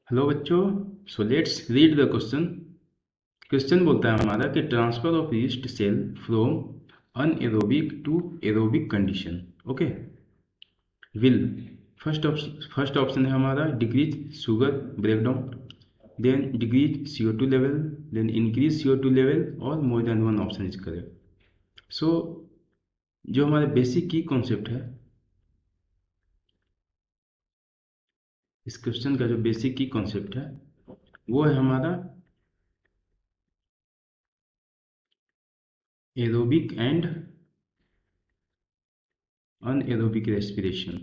Hello बच्चों, so let's read the question. Question बोलता है हमारा कि transfer of yeast cell from anaerobic to aerobic condition. Okay, will first option है हमारा decrease sugar breakdown, then decrease CO2 level, then increase CO2 level और more than one option is correct. So जो हमारे basic की concept है, इस question का जो बेसिक की कॉन्सेप्ट है वो है हमारा aerobic and anaerobic respiration.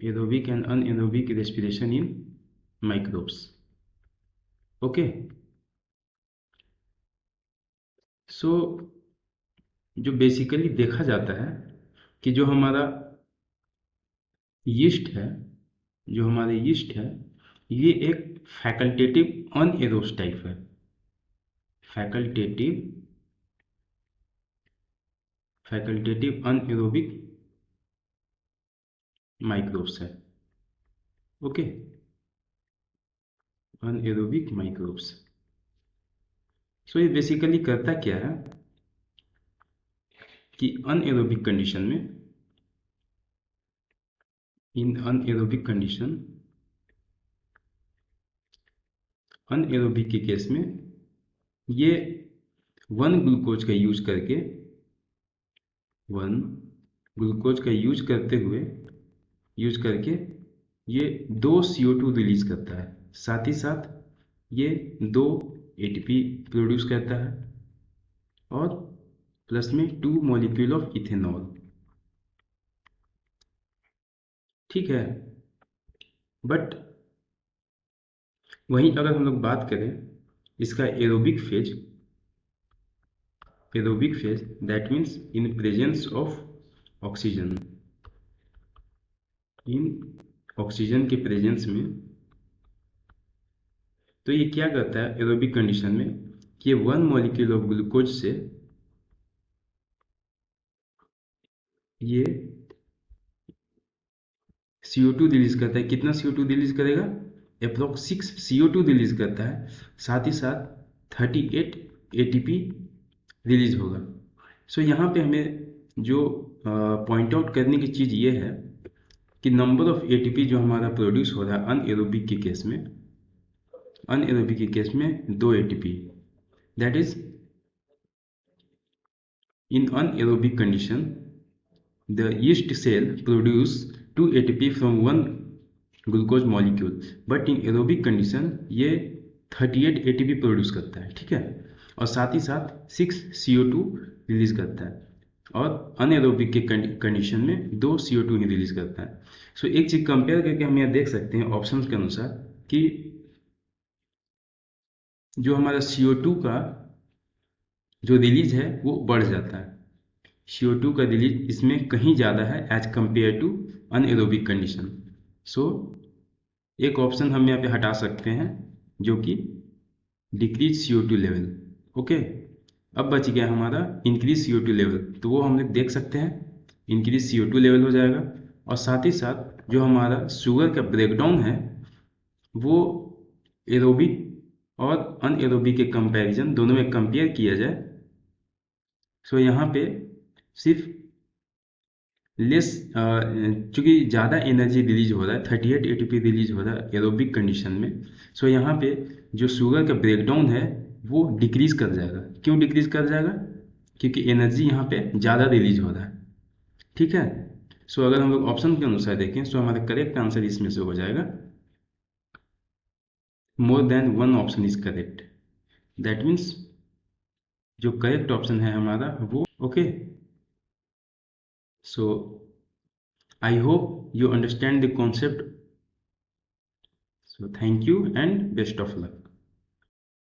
Aerobic and anaerobic respiration in microbes. Okay, so जो बेसिकली देखा जाता है कि जो हमारा यीस्ट है, जो हमारे यीस्ट है, ये एक फैकल्टेटिव अनएरोब्स टाइप है। फैकल्टेटिव अनएरोबिक माइक्रोब्स है। Okay, anaerobic microbes. सो ये बेसिकली करता क्या है कि अनएरोबिक कंडीशन में, इन अनएरोबिक कंडीशन, अनएरोबिक के केस में ये वन ग्लूकोज का यूज करके, यूज करके ये 2 CO2 रिलीज करता है, साथ ही साथ ये 2 ATP प्रोड्यूस करता है और प्लस में 2 मॉलिक्यूल ऑफ इथेनॉल। ठीक है, बट वहीं अगर हम लोग बात करें इसका aerobic phase, that means in presence of oxygen, in oxygen के प्रेजेंस में, तो ये क्या करता है एरोबिक कंडीशन में कि 1 मॉलिक्यूल ऑफ ग्लूकोज से ये CO2 रिलीज करता है। कितना CO2 रिलीज करेगा? अप्रोक्स 6 CO2 रिलीज करता है, साथ ही साथ 38 ATP रिलीज होगा। सो यहाँ पे हमें जो पॉइंट आउट करने की चीज़ ये है कि नंबर ऑफ ATP जो हमारा प्रोड्यूस हो रहा है अनएरोबिक के केस में, 2 ATP, that is in anaerobic condition the yeast cell produce 2 ATP from one glucose molecule, but in aerobic condition ये 38 ATP प्रोड्यूस करता है। ठीक है, और साथ ही साथ 6 CO2 रिलीज करता है और अनएरोबिक के कंडीशन में 2 CO2 ही रिलीज करता है। सो एक चीज कंपेयर करके हम यहाँ देख सकते हैं ऑप्शन के अनुसार कि जो हमारा CO2 का जो रिलीज है वो बढ़ जाता है। CO2 का रिलीज इसमें कहीं ज़्यादा है as compare to anaerobic condition. So एक ऑप्शन हम यहाँ पे हटा सकते हैं जो कि डिक्रीज CO2 लेवल। ओके, अब बच गया हमारा इंक्रीज CO2 लेवल, तो वो हम लोग देख सकते हैं इंक्रीज CO2 लेवल हो जाएगा। और साथ ही साथ जो हमारा शुगर का ब्रेकडाउन है वो एरोबिक और अनएरोबिक के कंपैरिजन दोनों में कंपेयर किया जाए, सो यहाँ पे सिर्फ लेस, चूँकि ज़्यादा एनर्जी रिलीज हो रहा है, 38 ATP रिलीज हो रहा है एरोबिक कंडीशन में, सो यहाँ पे जो शुगर का ब्रेकडाउन है वो डिक्रीज कर जाएगा। क्यों डिक्रीज कर जाएगा? क्योंकि एनर्जी यहाँ पे ज़्यादा रिलीज हो रहा है। ठीक है, सो अगर हम लोग ऑप्शन के अनुसार देखें सो हमारा करेक्ट आंसर इसमें से हो जाएगा मोर than one option is correct. That means जो करेक्ट ऑप्शन है हमारा वो okay. So I hope you understand the concept. So thank you and best of luck.